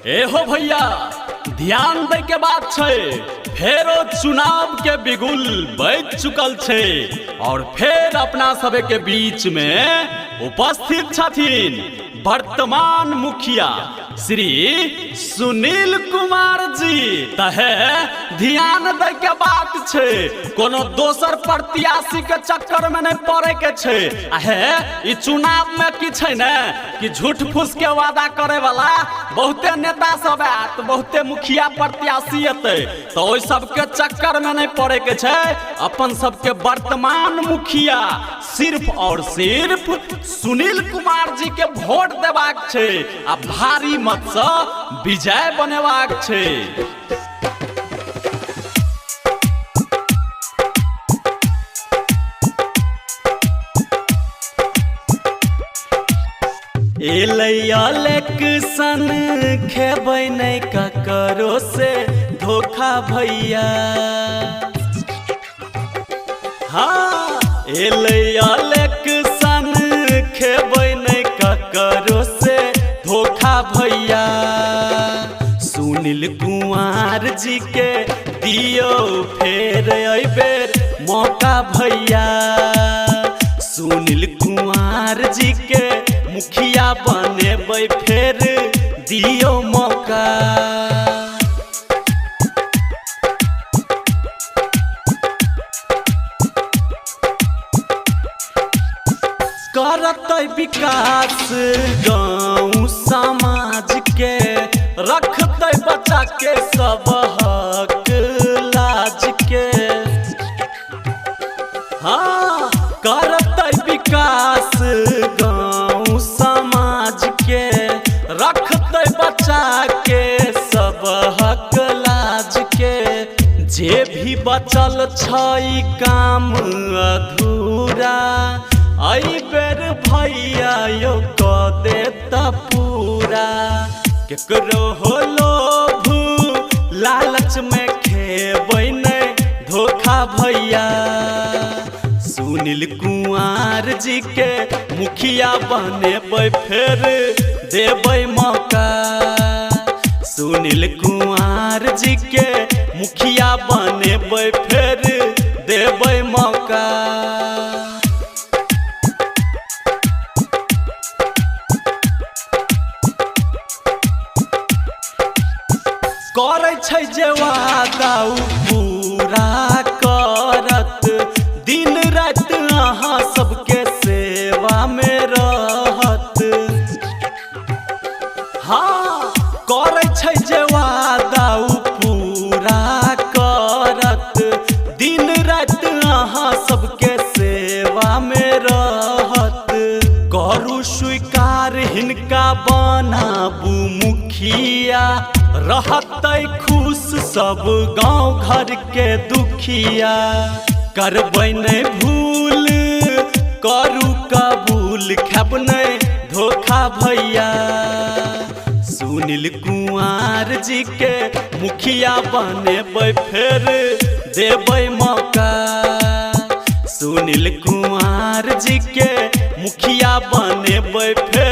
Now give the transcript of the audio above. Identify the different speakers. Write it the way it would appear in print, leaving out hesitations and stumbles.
Speaker 1: ए हो भैया, ध्यान दे के बात छे। फेरो चुनाव के बिगुल बज चुकल छे और फिर अपना सबे के बीच में उपस्थित छथिन वर्तमान मुखिया श्री सुनील कुमार जी। तहे ध्यान दे के बात छे, कोनो दोसर प्रत्याशी के चक्कर में नहीं पड़े के छे। आहे चुनाव में की छे ने कि झूठ फूस के वादा करे वाला बहुते नेता सब आत, बहुते मुखिया प्रत्याशी अते, तो ओइ सब के चक्कर में नहीं पड़े के छे। अपन सबके वर्तमान मुखिया सिर्फ और सिर्फ सुनील कुमार जी के वोट देबाक छे आ भारी मत से विजय बनेबाक छे। इलेक्शन खेबै नहीं ककरो से धोखा भैया। हाँ, इलेक्शन खेबै नहीं ककरो से धोखा भैया। सुनील कुमार जी के दियो फेर अइबेर मौका भैया। सुनील कुमार जी के मुखिया बनेबै फेर दियो मौका। करतै विकास गाँव समाज के, रखतै बच्चा के सब हक लाज के। हाँ, करतै विकास गाँव समाज के, रखतै बच्चा के सब हक लाज के। जे भी बचल छै काम अधूरा, आई बेर भैया यो क देता पूरा। केकरो हो लोभ लालच में खेबै नहीं धोखा भैया। सुनील कुमार जी के मुखिया बनेबै फेर देबै मौका। सुनील कुमार जी के मुखिया बनेबै फेर देबै मौका। करे छै जे वादा पूरा करत, दिन रात अहाँ सबके सेवा में रहत। हाँ, करे छै जे वादा पूरा करत, दिन रात अहाँ सबके सेवा में रहत। करू स्वीकार हिनका बनाबू मुखिया, रहतै खुश सब गांव घर के दुखिया। करबै नहीं भूल करू कबूल, खेब नहीं धोखा भैया। सुनील कुमार जी के मुखिया बनेबै फेर देबै मौका। सुनील कुमार जी के मुखिया बनेबै फेर